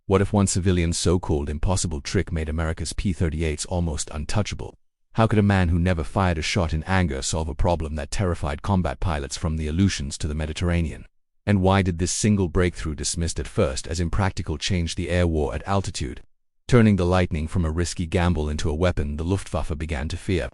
What if one civilian's so-called impossible trick made America's P-38s almost untouchable? How could a man who never fired a shot in anger solve a problem that terrified combat pilots from the Aleutians to the Mediterranean? And why did this single breakthrough, dismissed at first as impractical, change the air war at altitude? Turning the Lightning from a risky gamble into a weapon the Luftwaffe began to fear.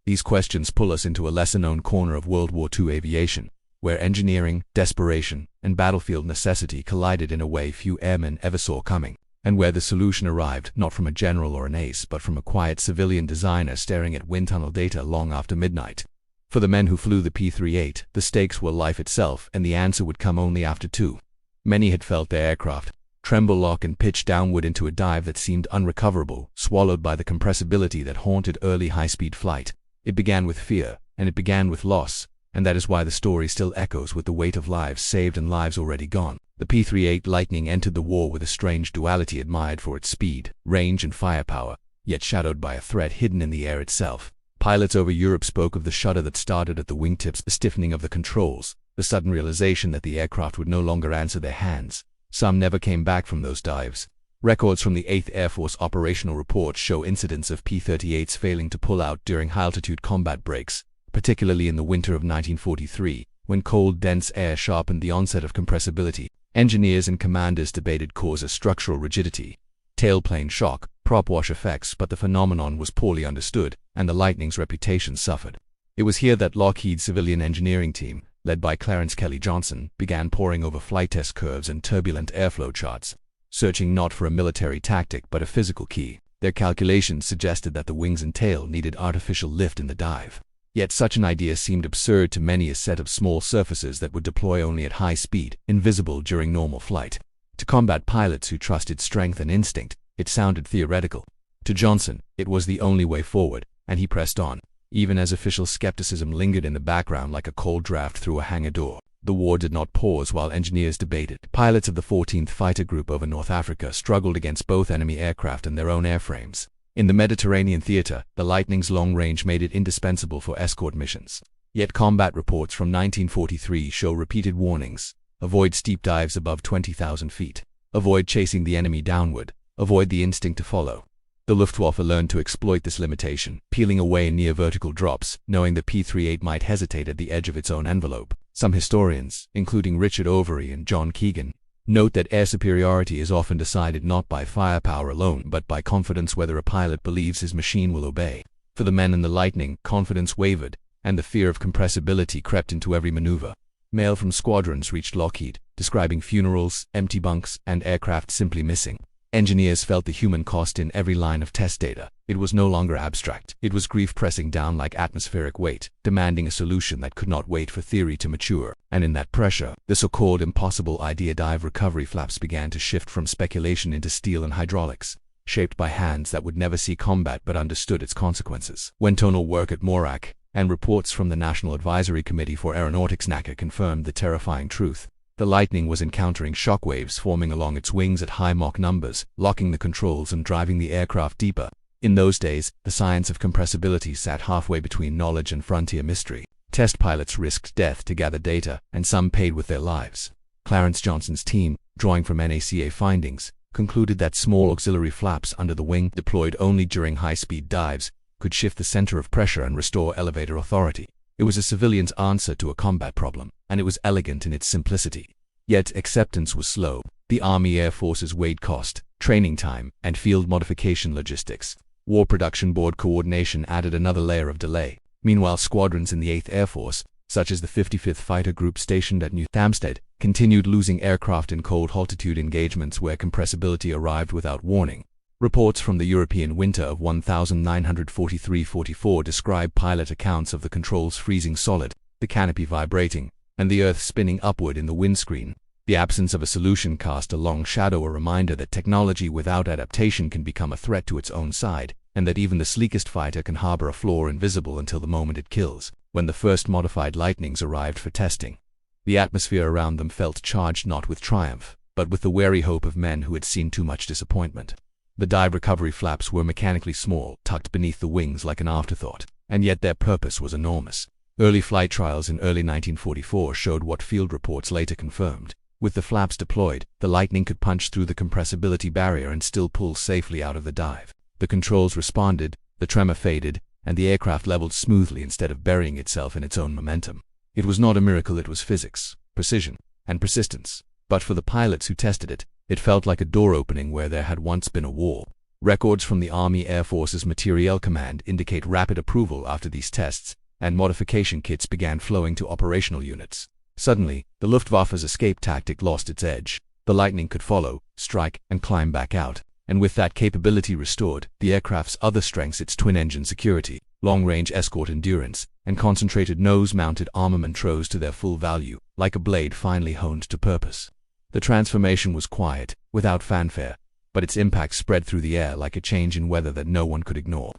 These questions pull us into a lesser-known corner of World War II aviation, where engineering, desperation, and battlefield necessity collided in a way few airmen ever saw coming, and where the solution arrived not from a general or an ace but from a quiet civilian designer staring at wind tunnel data long after midnight. For the men who flew the P-38, the stakes were life itself, and the answer would come only after two. Many had felt their aircraft tremble, lock, and pitch downward into a dive that seemed unrecoverable, swallowed by the compressibility that haunted early high-speed flight. It began with fear, and it began with loss, and that is why the story still echoes with the weight of lives saved and lives already gone. The P-38 Lightning entered the war with a strange duality, admired for its speed, range, and firepower, yet shadowed by a threat hidden in the air itself. Pilots over Europe spoke of the shudder that started at the wingtips, the stiffening of the controls, the sudden realization that the aircraft would no longer answer their hands. Some never came back from those dives. Records from the 8th Air Force operational reports show incidents of P-38s failing to pull out during high-altitude combat breaks, particularly in the winter of 1943, when cold, dense air sharpened the onset of compressibility. Engineers and commanders debated cause as structural rigidity, tailplane shock, prop wash effects, but the phenomenon was poorly understood, and the Lightning's reputation suffered. It was here that Lockheed's civilian engineering team, led by Clarence Kelly Johnson, began poring over flight test curves and turbulent airflow charts, searching not for a military tactic but a physical key. Their calculations suggested that the wings and tail needed artificial lift in the dive. Yet such an idea seemed absurd to many, a set of small surfaces that would deploy only at high speed, invisible during normal flight. To combat pilots who trusted strength and instinct, it sounded theoretical. To Johnson, it was the only way forward, and he pressed on, even as official skepticism lingered in the background like a cold draft through a hangar door. The war did not pause while engineers debated. Pilots of the 14th Fighter Group over North Africa struggled against both enemy aircraft and their own airframes. In the Mediterranean theater, the Lightning's long range made it indispensable for escort missions. Yet combat reports from 1943 show repeated warnings. Avoid steep dives above 20,000 feet. Avoid chasing the enemy downward. Avoid the instinct to follow. The Luftwaffe learned to exploit this limitation, peeling away near vertical drops, knowing the P-38 might hesitate at the edge of its own envelope. Some historians, including Richard Overy and John Keegan, note that air superiority is often decided not by firepower alone but by confidence, whether a pilot believes his machine will obey. For the men in the Lightning, confidence wavered, and the fear of compressibility crept into every maneuver. Mail from squadrons reached Lockheed, describing funerals, empty bunks, and aircraft simply missing. Engineers felt the human cost in every line of test data. It was no longer abstract. It was grief pressing down like atmospheric weight, demanding a solution that could not wait for theory to mature. And in that pressure, the so-called impossible idea, dive recovery flaps, began to shift from speculation into steel and hydraulics, shaped by hands that would never see combat but understood its consequences. When tonal work at Morak and reports from the National Advisory Committee for Aeronautics (NACA) confirmed the terrifying truth, the Lightning was encountering shock waves forming along its wings at high Mach numbers, locking the controls and driving the aircraft deeper. In those days, the science of compressibility sat halfway between knowledge and frontier mystery. Test pilots risked death to gather data, and some paid with their lives. Clarence Johnson's team, drawing from NACA findings, concluded that small auxiliary flaps under the wing, deployed only during high-speed dives, could shift the center of pressure and restore elevator authority. It was a civilian's answer to a combat problem, and it was elegant in its simplicity. Yet acceptance was slow. The Army Air Forces weighed cost, training time, and field modification logistics. War Production Board coordination added another layer of delay. Meanwhile, squadrons in the 8th Air Force, such as the 55th Fighter Group stationed at New Hampstead, continued losing aircraft in cold altitude engagements where compressibility arrived without warning. Reports from the European winter of 1943-44 describe pilot accounts of the controls freezing solid, the canopy vibrating, and the earth spinning upward in the windscreen. The absence of a solution cast a long shadow, a reminder that technology without adaptation can become a threat to its own side, and that even the sleekest fighter can harbor a flaw invisible until the moment it kills. When the first modified Lightnings arrived for testing, the atmosphere around them felt charged not with triumph, but with the wary hope of men who had seen too much disappointment. The dive recovery flaps were mechanically small, tucked beneath the wings like an afterthought, and yet their purpose was enormous. Early flight trials in early 1944 showed what field reports later confirmed. With the flaps deployed, the Lightning could punch through the compressibility barrier and still pull safely out of the dive. The controls responded, the tremor faded, and the aircraft leveled smoothly instead of burying itself in its own momentum. It was not a miracle, it was physics, precision, and persistence. But for the pilots who tested it, it felt like a door opening where there had once been a wall. Records from the Army Air Force's Materiel Command indicate rapid approval after these tests, and modification kits began flowing to operational units. Suddenly, the Luftwaffe's escape tactic lost its edge. The Lightning could follow, strike, and climb back out. And with that capability restored, the aircraft's other strengths, its twin-engine security, long-range escort endurance, and concentrated nose-mounted armament rose to their full value, like a blade finely honed to purpose. The transformation was quiet, without fanfare, but its impact spread through the air like a change in weather that no one could ignore.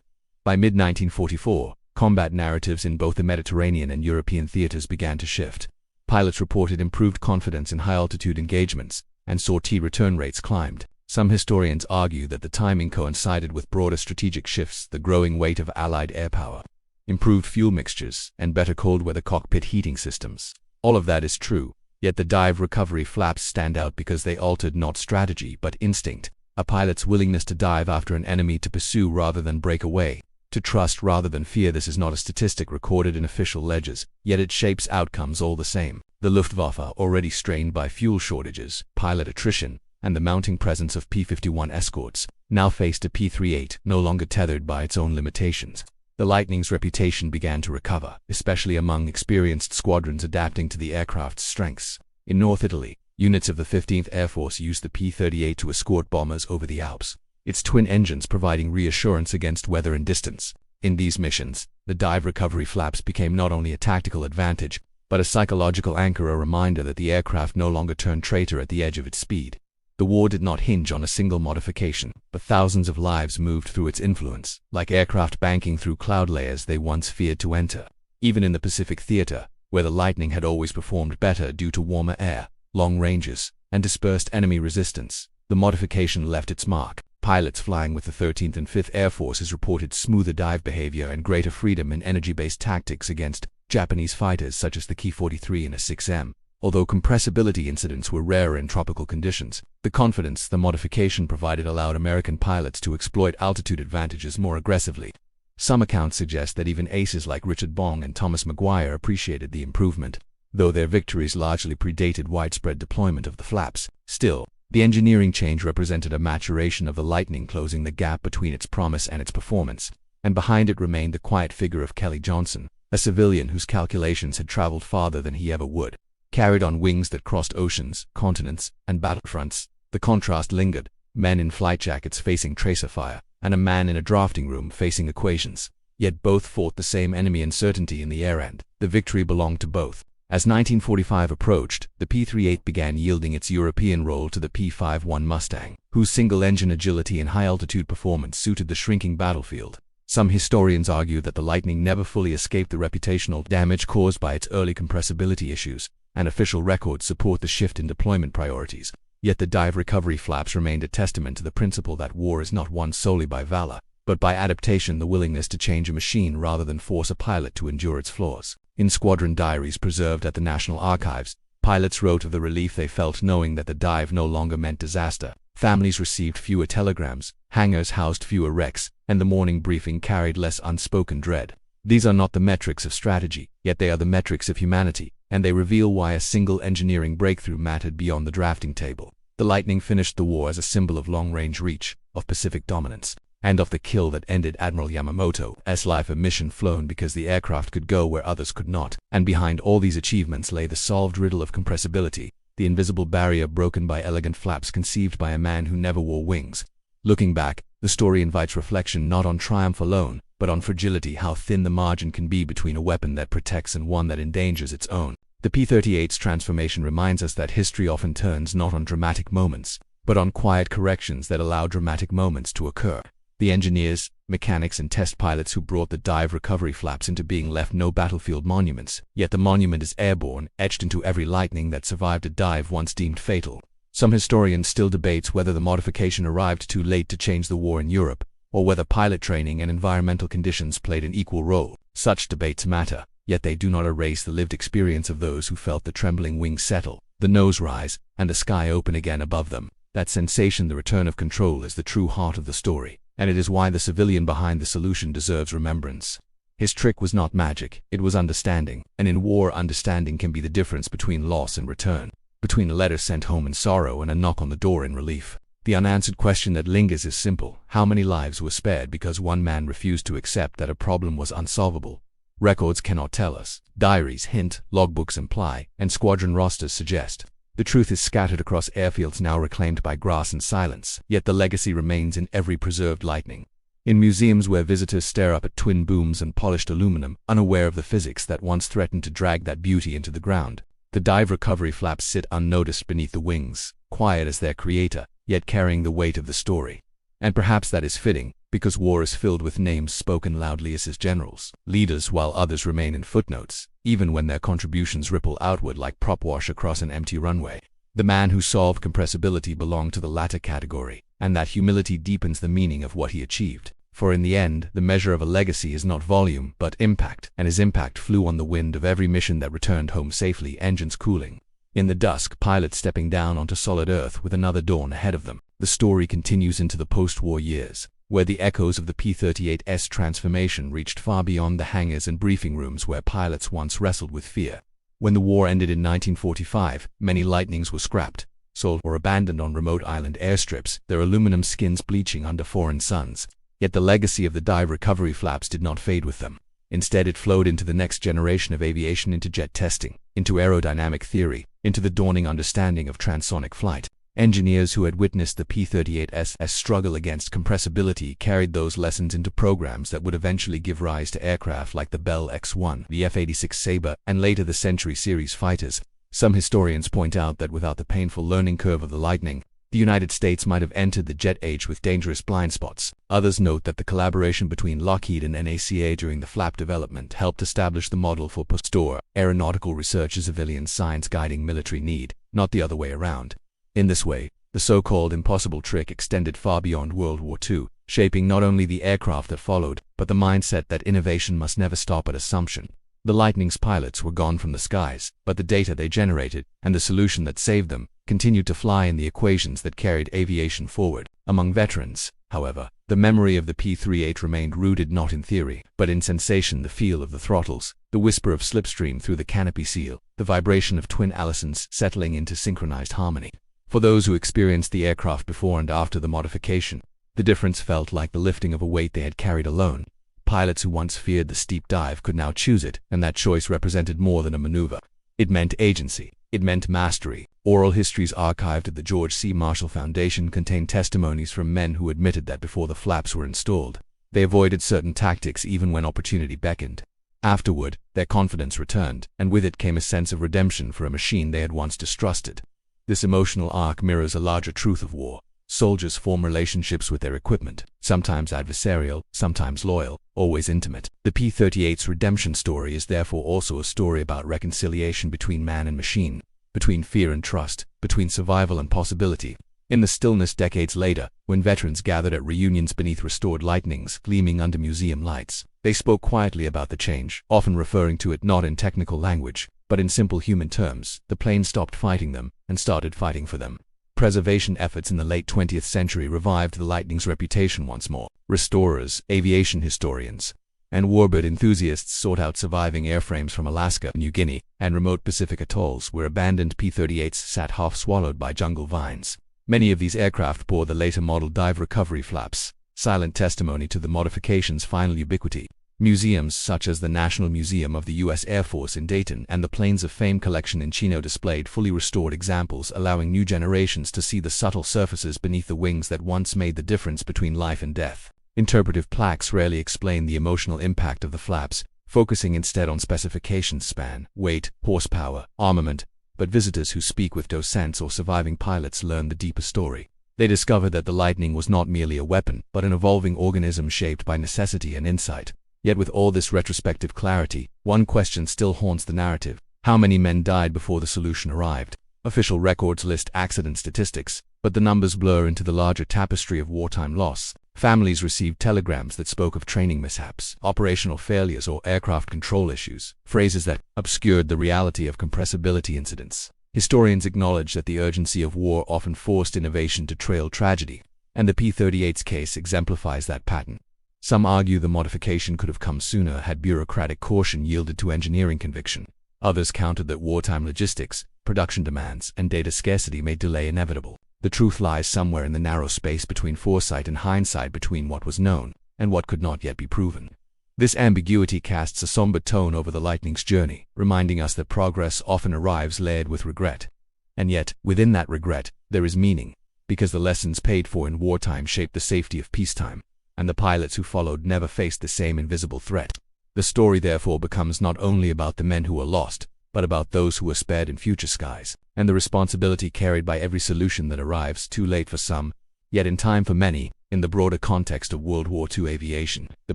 By mid-1944, combat narratives in both the Mediterranean and European theaters began to shift. Pilots reported improved confidence in high-altitude engagements, and sortie return rates climbed. Some historians argue that the timing coincided with broader strategic shifts, the growing weight of Allied air power, improved fuel mixtures, and better cold-weather cockpit heating systems. All of that is true, yet the dive recovery flaps stand out because they altered not strategy but instinct, a pilot's willingness to dive after an enemy, to pursue rather than break away, to trust rather than fear. This is not a statistic recorded in official ledgers, yet it shapes outcomes all the same. The Luftwaffe, already strained by fuel shortages, pilot attrition, and the mounting presence of P-51 escorts, now faced a P-38 no longer tethered by its own limitations. The Lightning's reputation began to recover, especially among experienced squadrons adapting to the aircraft's strengths. In North Italy, units of the 15th Air Force used the P-38 to escort bombers over the Alps, its twin engines providing reassurance against weather and distance. In these missions, the dive recovery flaps became not only a tactical advantage, but a psychological anchor, a reminder that the aircraft no longer turned traitor at the edge of its speed. The war did not hinge on a single modification, but thousands of lives moved through its influence, like aircraft banking through cloud layers they once feared to enter. Even in the Pacific theater, where the Lightning had always performed better due to warmer air, long ranges, and dispersed enemy resistance, the modification left its mark. Pilots flying with the 13th and 5th Air Forces reported smoother dive behavior and greater freedom in energy-based tactics against Japanese fighters such as the Ki-43 and A-6M. Although compressibility incidents were rarer in tropical conditions, the confidence the modification provided allowed American pilots to exploit altitude advantages more aggressively. Some accounts suggest that even aces like Richard Bong and Thomas Maguire appreciated the improvement, though their victories largely predated widespread deployment of the flaps. Still, the engineering change represented a maturation of the Lightning, closing the gap between its promise and its performance, and behind it remained the quiet figure of Kelly Johnson, a civilian whose calculations had traveled farther than he ever would. Carried on wings that crossed oceans, continents, and battlefronts, the contrast lingered: men in flight jackets facing tracer fire, and a man in a drafting room facing equations. Yet both fought the same enemy, uncertainty in the air, and the victory belonged to both. As 1945 approached, the P-38 began yielding its European role to the P-51 Mustang, whose single-engine agility and high-altitude performance suited the shrinking battlefield. Some historians argue that the Lightning never fully escaped the reputational damage caused by its early compressibility issues, and official records support the shift in deployment priorities. Yet the dive recovery flaps remained a testament to the principle that war is not won solely by valor, but by adaptation, the willingness to change a machine rather than force a pilot to endure its flaws. In squadron diaries preserved at the National Archives, pilots wrote of the relief they felt knowing that the dive no longer meant disaster. Families received fewer telegrams, hangars housed fewer wrecks, and the morning briefing carried less unspoken dread. These are not the metrics of strategy, yet they are the metrics of humanity, and they reveal why a single engineering breakthrough mattered beyond the drafting table. The Lightning finished the war as a symbol of long-range reach, of Pacific dominance, and of the kill that ended Admiral Yamamoto's life, a mission flown because the aircraft could go where others could not. And behind all these achievements lay the solved riddle of compressibility, the invisible barrier broken by elegant flaps conceived by a man who never wore wings. Looking back, the story invites reflection not on triumph alone, but on fragility, how thin the margin can be between a weapon that protects and one that endangers its own. The P-38's transformation reminds us that history often turns not on dramatic moments, but on quiet corrections that allow dramatic moments to occur. The engineers, mechanics, and test pilots who brought the dive recovery flaps into being left no battlefield monuments, yet the monument is airborne, etched into every Lightning that survived a dive once deemed fatal. Some historians still debate whether the modification arrived too late to change the war in Europe, or whether pilot training and environmental conditions played an equal role. Such debates matter, yet they do not erase the lived experience of those who felt the trembling wings settle, the nose rise, and the sky open again above them. That sensation, the return of control, is the true heart of the story, and it is why the civilian behind the solution deserves remembrance. His trick was not magic, it was understanding, and in war, understanding can be the difference between loss and return, between a letter sent home in sorrow and a knock on the door in relief. The unanswered question that lingers is simple: how many lives were spared because one man refused to accept that a problem was unsolvable? Records cannot tell us, diaries hint, logbooks imply, and squadron rosters suggest. The truth is scattered across airfields now reclaimed by grass and silence, yet the legacy remains in every preserved lightning. In museums where visitors stare up at twin booms and polished aluminum, unaware of the physics that once threatened to drag that beauty into the ground, the dive recovery flaps sit unnoticed beneath the wings, quiet as their creator, yet carrying the weight of the story. And perhaps that is fitting, because war is filled with names spoken loudly as his generals, leaders, while others remain in footnotes, even when their contributions ripple outward like prop wash across an empty runway. The man who solved compressibility belonged to the latter category, and that humility deepens the meaning of what he achieved. For in the end, the measure of a legacy is not volume, but impact, and his impact flew on the wind of every mission that returned home safely, engines cooling. In the dusk, pilots stepping down onto solid earth with another dawn ahead of them. The story continues into the post-war years, where the echoes of the P-38's transformation reached far beyond the hangars and briefing rooms where pilots once wrestled with fear. When the war ended in 1945, many Lightnings were scrapped, sold, or abandoned on remote island airstrips, their aluminum skins bleaching under foreign suns. Yet the legacy of the dive recovery flaps did not fade with them. Instead, it flowed into the next generation of aviation, into jet testing, into aerodynamic theory, into the dawning understanding of transonic flight. Engineers who had witnessed the P-38's struggle against compressibility carried those lessons into programs that would eventually give rise to aircraft like the Bell X-1, the F-86 Sabre, and later the Century Series fighters. Some historians point out that without the painful learning curve of the Lightning, the United States might have entered the jet age with dangerous blind spots. Others note that the collaboration between Lockheed and NACA during the flap development helped establish the model for post-war aeronautical research as civilian science guiding military need, not the other way around. In this way, the so-called impossible trick extended far beyond World War II, shaping not only the aircraft that followed, but the mindset that innovation must never stop at assumption. The Lightning's pilots were gone from the skies, but the data they generated, and the solution that saved them, continued to fly in the equations that carried aviation forward. Among veterans, however, the memory of the P-38 remained rooted not in theory, but in sensation: the feel of the throttles, the whisper of slipstream through the canopy seal, the vibration of twin Allisons settling into synchronized harmony. For those who experienced the aircraft before and after the modification, the difference felt like the lifting of a weight they had carried alone. Pilots who once feared the steep dive could now choose it, and that choice represented more than a maneuver. It meant agency. It meant mastery. Oral histories archived at the George C. Marshall Foundation contain testimonies from men who admitted that before the flaps were installed, they avoided certain tactics even when opportunity beckoned. Afterward, their confidence returned, and with it came a sense of redemption for a machine they had once distrusted. This emotional arc mirrors a larger truth of war. Soldiers form relationships with their equipment, sometimes adversarial, sometimes loyal, always intimate. The P-38's redemption story is therefore also a story about reconciliation between man and machine, between fear and trust, between survival and possibility. In the stillness decades later, when veterans gathered at reunions beneath restored Lightnings gleaming under museum lights, they spoke quietly about the change, often referring to it not in technical language, but in simple human terms. The plane stopped fighting them and started fighting for them. Preservation efforts in the late 20th century revived the Lightning's reputation once more. Restorers, aviation historians, and warbird enthusiasts sought out surviving airframes from Alaska, New Guinea, and remote Pacific atolls where abandoned P-38s sat half swallowed by jungle vines. Many of these aircraft bore the later model dive recovery flaps, silent testimony to the modification's final ubiquity. Museums such as the National Museum of the U.S. Air Force in Dayton and the Planes of Fame collection in Chino displayed fully restored examples, allowing new generations to see the subtle surfaces beneath the wings that once made the difference between life and death. Interpretive plaques rarely explain the emotional impact of the flaps, focusing instead on specifications: span, weight, horsepower, armament. But visitors who speak with docents or surviving pilots learn the deeper story. They discover that the Lightning was not merely a weapon, but an evolving organism shaped by necessity and insight. Yet with all this retrospective clarity, one question still haunts the narrative. How many men died before the solution arrived? Official records list accident statistics, but the numbers blur into the larger tapestry of wartime loss. Families received telegrams that spoke of training mishaps, operational failures, or aircraft control issues, phrases that obscured the reality of compressibility incidents. Historians acknowledge that the urgency of war often forced innovation to trail tragedy, and the P-38's case exemplifies that pattern. Some argue the modification could have come sooner had bureaucratic caution yielded to engineering conviction. Others countered that wartime logistics, production demands, and data scarcity made delay inevitable. The truth lies somewhere in the narrow space between foresight and hindsight, between what was known and what could not yet be proven. This ambiguity casts a somber tone over the Lightning's journey, reminding us that progress often arrives layered with regret. And yet, within that regret, there is meaning, because the lessons paid for in wartime shaped the safety of peacetime, and the pilots who followed never faced the same invisible threat. The story therefore becomes not only about the men who were lost, but about those who were spared in future skies, and the responsibility carried by every solution that arrives too late for some, yet in time for many. In the broader context of World War II aviation, the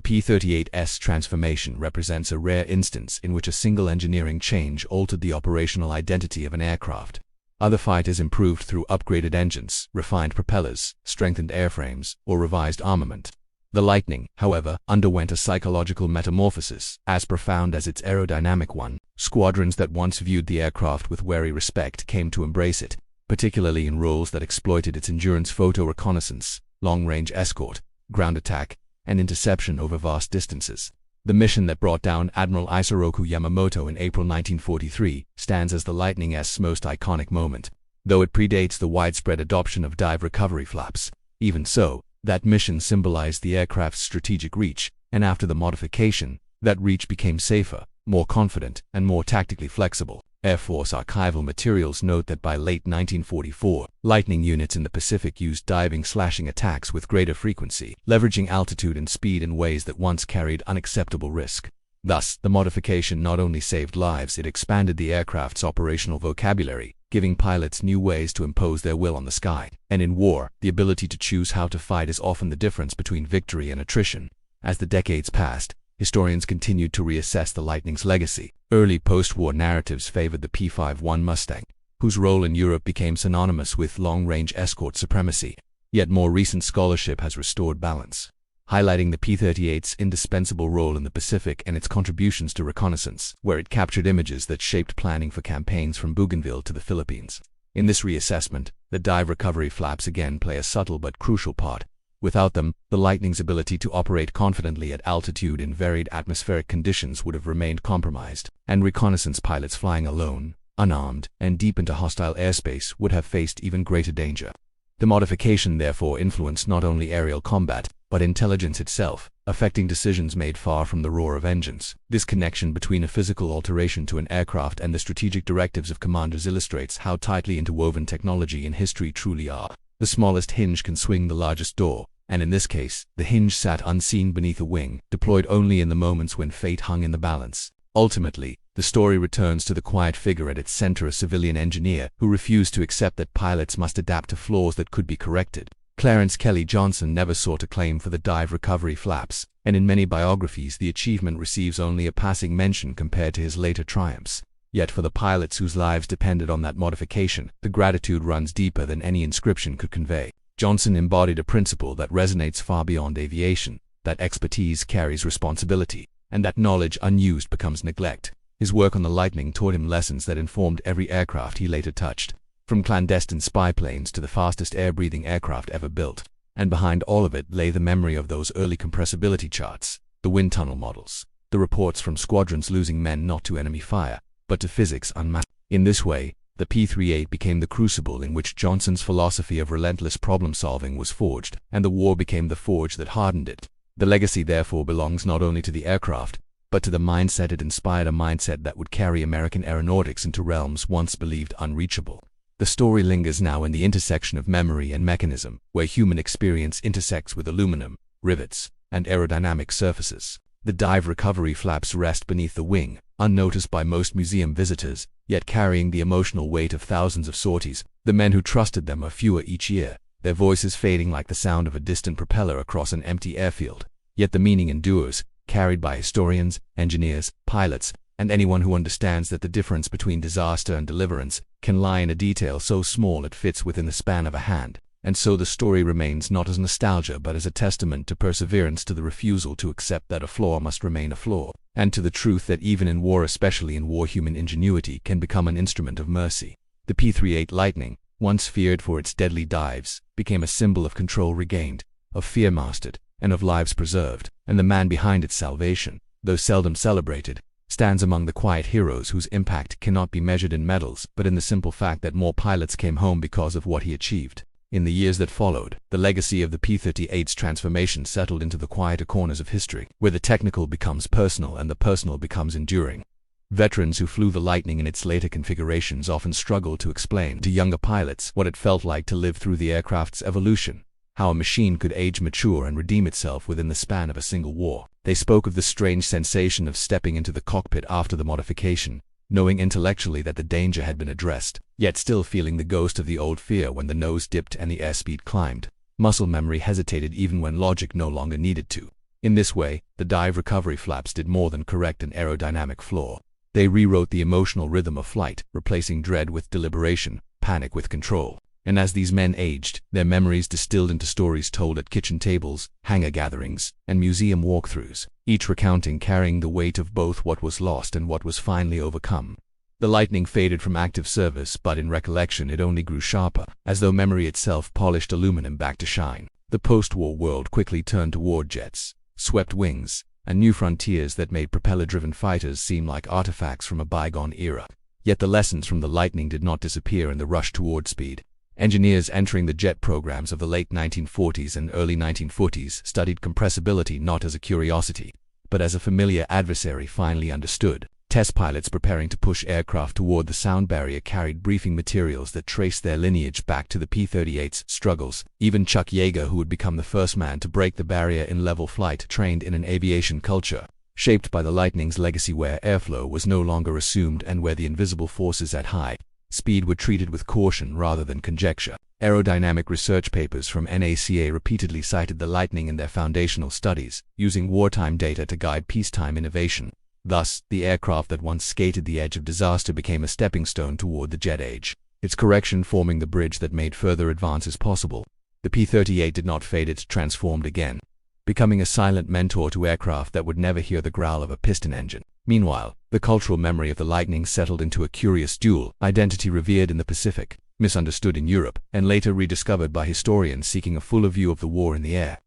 P-38's transformation represents a rare instance in which a single engineering change altered the operational identity of an aircraft. Other fighters improved through upgraded engines, refined propellers, strengthened airframes, or revised armament. The Lightning, however, underwent a psychological metamorphosis as profound as its aerodynamic one. Squadrons that once viewed the aircraft with wary respect came to embrace it, particularly in roles that exploited its endurance: photo reconnaissance, long-range escort, ground attack, and interception over vast distances. The mission that brought down Admiral Isoroku Yamamoto in April 1943 stands as the Lightning's most iconic moment, though it predates the widespread adoption of dive recovery flaps. Even so, that mission symbolized the aircraft's strategic reach, and after the modification, that reach became safer, more confident, and more tactically flexible. Air Force archival materials note that by late 1944, Lightning units in the Pacific used diving/slashing attacks with greater frequency, leveraging altitude and speed in ways that once carried unacceptable risk. Thus, the modification not only saved lives, it expanded the aircraft's operational vocabulary, giving pilots new ways to impose their will on the sky. And in war, the ability to choose how to fight is often the difference between victory and attrition. As the decades passed, historians continued to reassess the Lightning's legacy. Early post-war narratives favored the P-51 Mustang, whose role in Europe became synonymous with long-range escort supremacy. Yet more recent scholarship has restored balance, highlighting the P-38's indispensable role in the Pacific and its contributions to reconnaissance, where it captured images that shaped planning for campaigns from Bougainville to the Philippines. In this reassessment, the dive recovery flaps again play a subtle but crucial part. Without them, the Lightning's ability to operate confidently at altitude in varied atmospheric conditions would have remained compromised, and reconnaissance pilots flying alone, unarmed, and deep into hostile airspace would have faced even greater danger. The modification therefore influenced not only aerial combat, but intelligence itself, affecting decisions made far from the roar of engines. This connection between a physical alteration to an aircraft and the strategic directives of commanders illustrates how tightly interwoven technology and history truly are. The smallest hinge can swing the largest door, and in this case, the hinge sat unseen beneath a wing, deployed only in the moments when fate hung in the balance. Ultimately, the story returns to the quiet figure at its center, a civilian engineer who refused to accept that pilots must adapt to flaws that could be corrected. Clarence Kelly Johnson never sought acclaim for the dive recovery flaps, and in many biographies the achievement receives only a passing mention compared to his later triumphs. Yet for the pilots whose lives depended on that modification, the gratitude runs deeper than any inscription could convey. Johnson embodied a principle that resonates far beyond aviation, that expertise carries responsibility, and that knowledge unused becomes neglect. His work on the Lightning taught him lessons that informed every aircraft he later touched, from clandestine spy planes to the fastest air-breathing aircraft ever built. And behind all of it lay the memory of those early compressibility charts, the wind tunnel models, the reports from squadrons losing men not to enemy fire, but to physics unmasked. In this way, the P-38 became the crucible in which Johnson's philosophy of relentless problem-solving was forged, and the war became the forge that hardened it. The legacy therefore belongs not only to the aircraft, but to the mindset it inspired, a mindset that would carry American aeronautics into realms once believed unreachable. The story lingers now in the intersection of memory and mechanism, where human experience intersects with aluminum, rivets, and aerodynamic surfaces. The dive recovery flaps rest beneath the wing, unnoticed by most museum visitors, yet carrying the emotional weight of thousands of sorties. The men who trusted them are fewer each year, their voices fading like the sound of a distant propeller across an empty airfield. Yet the meaning endures, carried by historians, engineers, pilots, and anyone who understands that the difference between disaster and deliverance can lie in a detail so small it fits within the span of a hand. And so the story remains not as nostalgia but as a testament to perseverance, to the refusal to accept that a flaw must remain a flaw, and to the truth that even in war, especially in war, human ingenuity can become an instrument of mercy. The P-38 Lightning, once feared for its deadly dives, became a symbol of control regained, of fear mastered, and of lives preserved, and the man behind its salvation, though seldom celebrated, stands among the quiet heroes whose impact cannot be measured in medals but in the simple fact that more pilots came home because of what he achieved. In the years that followed, the legacy of the P-38's transformation settled into the quieter corners of history, where the technical becomes personal and the personal becomes enduring. Veterans who flew the Lightning in its later configurations often struggled to explain to younger pilots what it felt like to live through the aircraft's evolution, how a machine could age, mature, and redeem itself within the span of a single war. They spoke of the strange sensation of stepping into the cockpit after the modification, knowing intellectually that the danger had been addressed, yet still feeling the ghost of the old fear when the nose dipped and the airspeed climbed. Muscle memory hesitated even when logic no longer needed to. In this way, the dive recovery flaps did more than correct an aerodynamic flaw. They rewrote the emotional rhythm of flight, replacing dread with deliberation, panic with control. And as these men aged, their memories distilled into stories told at kitchen tables, hangar gatherings, and museum walkthroughs, each recounting carrying the weight of both what was lost and what was finally overcome. The Lightning faded from active service, but in recollection it only grew sharper, as though memory itself polished aluminum back to shine. The post-war world quickly turned toward jets, swept wings, and new frontiers that made propeller-driven fighters seem like artifacts from a bygone era. Yet the lessons from the Lightning did not disappear in the rush toward speed. Engineers entering the jet programs of the late 1940s and early 1940s studied compressibility not as a curiosity, but as a familiar adversary finally understood. Test pilots preparing to push aircraft toward the sound barrier carried briefing materials that traced their lineage back to the P-38's struggles. Even Chuck Yeager, who would become the first man to break the barrier in level flight, trained in an aviation culture shaped by the Lightning's legacy, where airflow was no longer assumed and where the invisible forces at high speed were treated with caution rather than conjecture. Aerodynamic research papers from NACA repeatedly cited the Lightning in their foundational studies, using wartime data to guide peacetime innovation. Thus, the aircraft that once skated the edge of disaster became a stepping stone toward the jet age, its correction forming the bridge that made further advances possible. The P-38 did not fade, it transformed again, becoming a silent mentor to aircraft that would never hear the growl of a piston engine. Meanwhile, the cultural memory of the Lightning settled into a curious dual identity, revered in the Pacific, misunderstood in Europe, and later rediscovered by historians seeking a fuller view of the war in the air.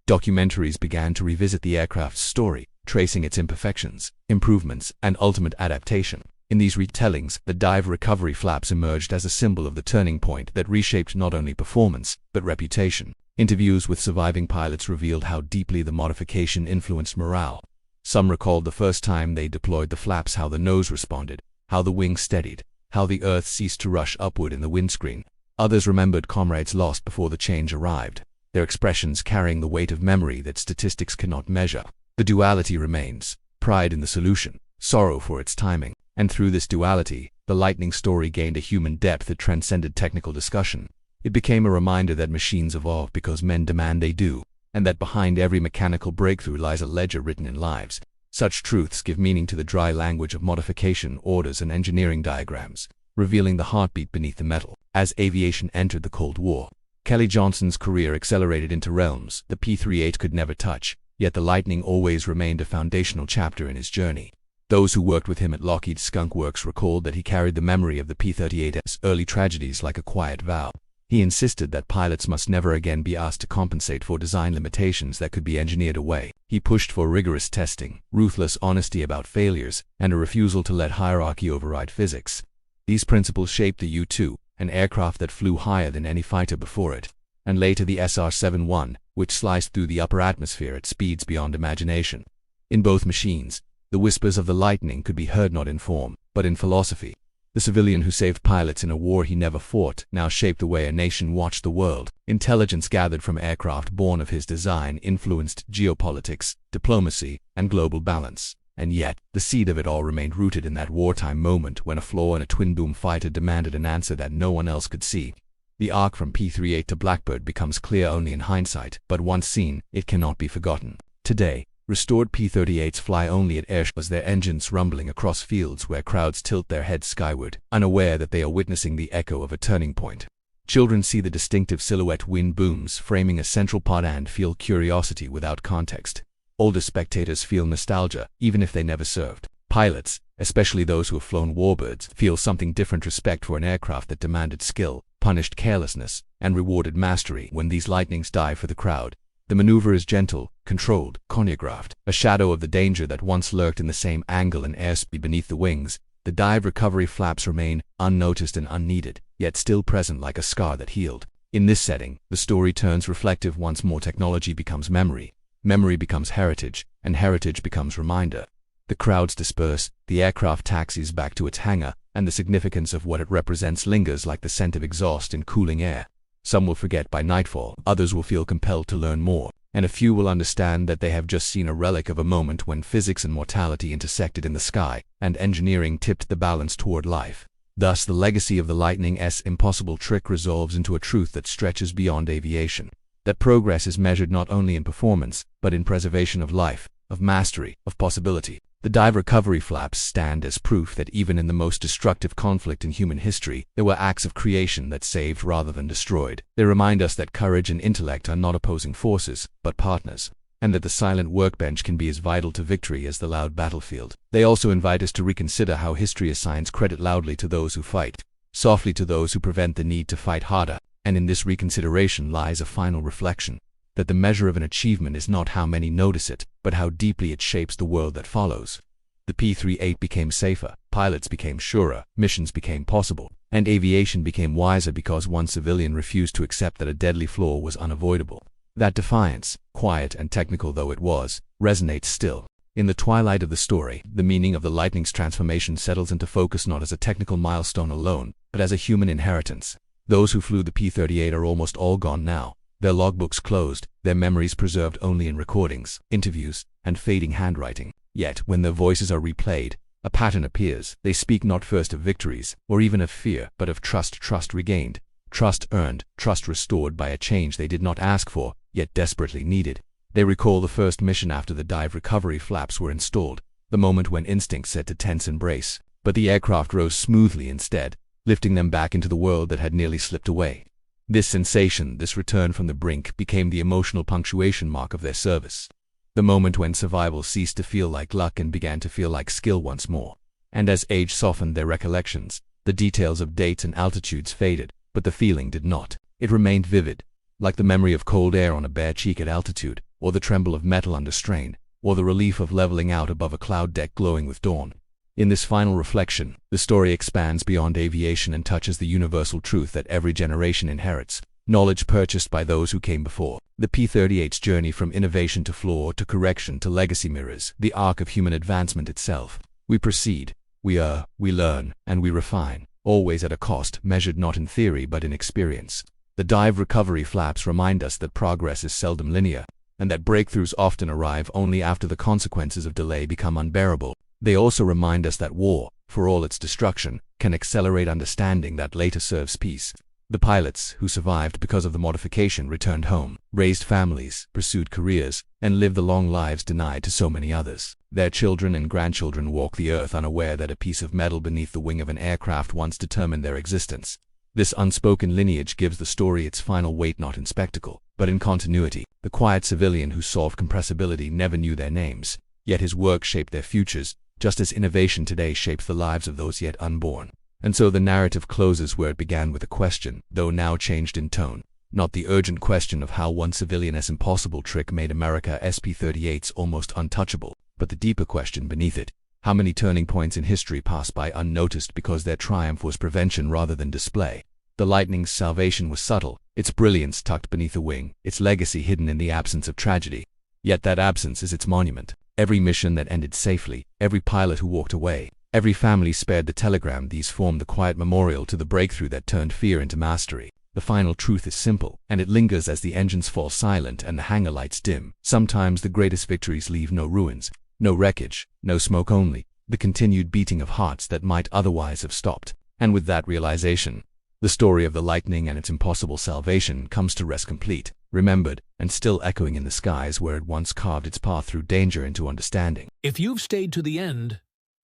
Documentaries began to revisit the aircraft's story, tracing its imperfections, improvements, and ultimate adaptation. In these retellings, the dive recovery flaps emerged as a symbol of the turning point that reshaped not only performance, but reputation. Interviews with surviving pilots revealed how deeply the modification influenced morale. Some recalled the first time they deployed the flaps, how the nose responded, how the wing steadied, how the earth ceased to rush upward in the windscreen. Others remembered comrades lost before the change arrived, their expressions carrying the weight of memory that statistics cannot measure. The duality remains, pride in the solution, sorrow for its timing, and through this duality, the Lightning story gained a human depth that transcended technical discussion. It became a reminder that machines evolve because men demand they do, and that behind every mechanical breakthrough lies a ledger written in lives. Such truths give meaning to the dry language of modification, orders, and engineering diagrams, revealing the heartbeat beneath the metal. As aviation entered the Cold War, Kelly Johnson's career accelerated into realms the P-38 could never touch, yet the Lightning always remained a foundational chapter in his journey. Those who worked with him at Lockheed Skunk Works recalled that he carried the memory of the P-38's early tragedies like a quiet vow. He insisted that pilots must never again be asked to compensate for design limitations that could be engineered away. He pushed for rigorous testing, ruthless honesty about failures, and a refusal to let hierarchy override physics. These principles shaped the U-2, an aircraft that flew higher than any fighter before it, and later the SR-71, which sliced through the upper atmosphere at speeds beyond imagination. In both machines, the whispers of the Lightning could be heard not in form, but in philosophy. The civilian who saved pilots in a war he never fought now shaped the way a nation watched the world. Intelligence gathered from aircraft born of his design influenced geopolitics, diplomacy, and global balance. And yet, the seed of it all remained rooted in that wartime moment when a flaw in a twin-boom fighter demanded an answer that no one else could see. The arc from P-38 to Blackbird becomes clear only in hindsight, but once seen, it cannot be forgotten. Today, restored P-38s fly only at airshows, their engines rumbling across fields where crowds tilt their heads skyward, unaware that they are witnessing the echo of a turning point. Children see the distinctive silhouette wind booms framing a central pod and feel curiosity without context. Older spectators feel nostalgia, even if they never served. Pilots, especially those who have flown warbirds, feel something different: respect for an aircraft that demanded skill, punished carelessness, and rewarded mastery. When these lightnings dive for the crowd, the maneuver is gentle, controlled, choreographed, a shadow of the danger that once lurked in the same angle and airspeed beneath the wings. The dive recovery flaps remain unnoticed and unneeded, yet still present like a scar that healed. In this setting, the story turns reflective once more. Technology becomes memory, memory becomes heritage, and heritage becomes reminder. The crowds disperse, the aircraft taxis back to its hangar, and the significance of what it represents lingers like the scent of exhaust in cooling air. Some will forget by nightfall, others will feel compelled to learn more, and a few will understand that they have just seen a relic of a moment when physics and mortality intersected in the sky, and engineering tipped the balance toward life. Thus, the legacy of the Lightning's impossible trick resolves into a truth that stretches beyond aviation. That progress is measured not only in performance, but in preservation of life, of mastery, of possibility. The dive recovery flaps stand as proof that even in the most destructive conflict in human history, there were acts of creation that saved rather than destroyed. They remind us that courage and intellect are not opposing forces, but partners, and that the silent workbench can be as vital to victory as the loud battlefield. They also invite us to reconsider how history assigns credit loudly to those who fight, softly to those who prevent the need to fight harder. And in this reconsideration lies a final reflection, that the measure of an achievement is not how many notice it, but how deeply it shapes the world that follows. The P-38 became safer, pilots became surer, missions became possible, and aviation became wiser because one civilian refused to accept that a deadly flaw was unavoidable. That defiance, quiet and technical though it was, resonates still. In the twilight of the story, the meaning of the Lightning's transformation settles into focus not as a technical milestone alone, but as a human inheritance. Those who flew the P-38 are almost all gone now, their logbooks closed, their memories preserved only in recordings, interviews, and fading handwriting. Yet, when their voices are replayed, a pattern appears. They speak not first of victories, or even of fear, but of trust regained, trust earned, trust restored by a change they did not ask for, yet desperately needed. They recall the first mission after the dive recovery flaps were installed, the moment when instinct said to tense and brace, but the aircraft rose smoothly instead, lifting them back into the world that had nearly slipped away. This sensation, this return from the brink, became the emotional punctuation mark of their service. The moment when survival ceased to feel like luck and began to feel like skill once more. And as age softened their recollections, the details of dates and altitudes faded, but the feeling did not. It remained vivid, like the memory of cold air on a bare cheek at altitude, or the tremble of metal under strain, or the relief of leveling out above a cloud deck glowing with dawn. In this final reflection, the story expands beyond aviation and touches the universal truth that every generation inherits knowledge purchased by those who came before. The P-38's journey from innovation to flaw to correction to legacy mirrors the arc of human advancement itself. We proceed, we err, we learn, and we refine, always at a cost measured not in theory but in experience. The dive recovery flaps remind us that progress is seldom linear, and that breakthroughs often arrive only after the consequences of delay become unbearable. They also remind us that war, for all its destruction, can accelerate understanding that later serves peace. The pilots, who survived because of the modification, returned home, raised families, pursued careers, and lived the long lives denied to so many others. Their children and grandchildren walk the earth unaware that a piece of metal beneath the wing of an aircraft once determined their existence. This unspoken lineage gives the story its final weight not in spectacle, but in continuity. The quiet civilian who solved compressibility never knew their names, yet his work shaped their futures, just as innovation today shapes the lives of those yet unborn. And so the narrative closes where it began, with a question, though now changed in tone. Not the urgent question of how one civilian's impossible trick made America's P-38s almost untouchable, but the deeper question beneath it. How many turning points in history passed by unnoticed because their triumph was prevention rather than display? The Lightning's salvation was subtle, its brilliance tucked beneath the wing, its legacy hidden in the absence of tragedy. Yet that absence is its monument. Every mission that ended safely, every pilot who walked away, every family spared the telegram, these form the quiet memorial to the breakthrough that turned fear into mastery. The final truth is simple, and it lingers as the engines fall silent and the hangar lights dim. Sometimes the greatest victories leave no ruins, no wreckage, no smoke, only the continued beating of hearts that might otherwise have stopped. And with that realization, the story of the Lightning and its impossible salvation comes to rest, complete, remembered, and still echoing in the skies where it once carved its path through danger into understanding. If you've stayed to the end,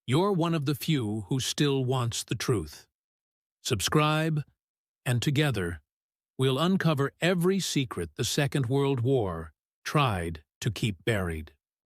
you're one of the few who still wants the truth. Subscribe, and together, We'll uncover every secret the Second World War tried to keep buried.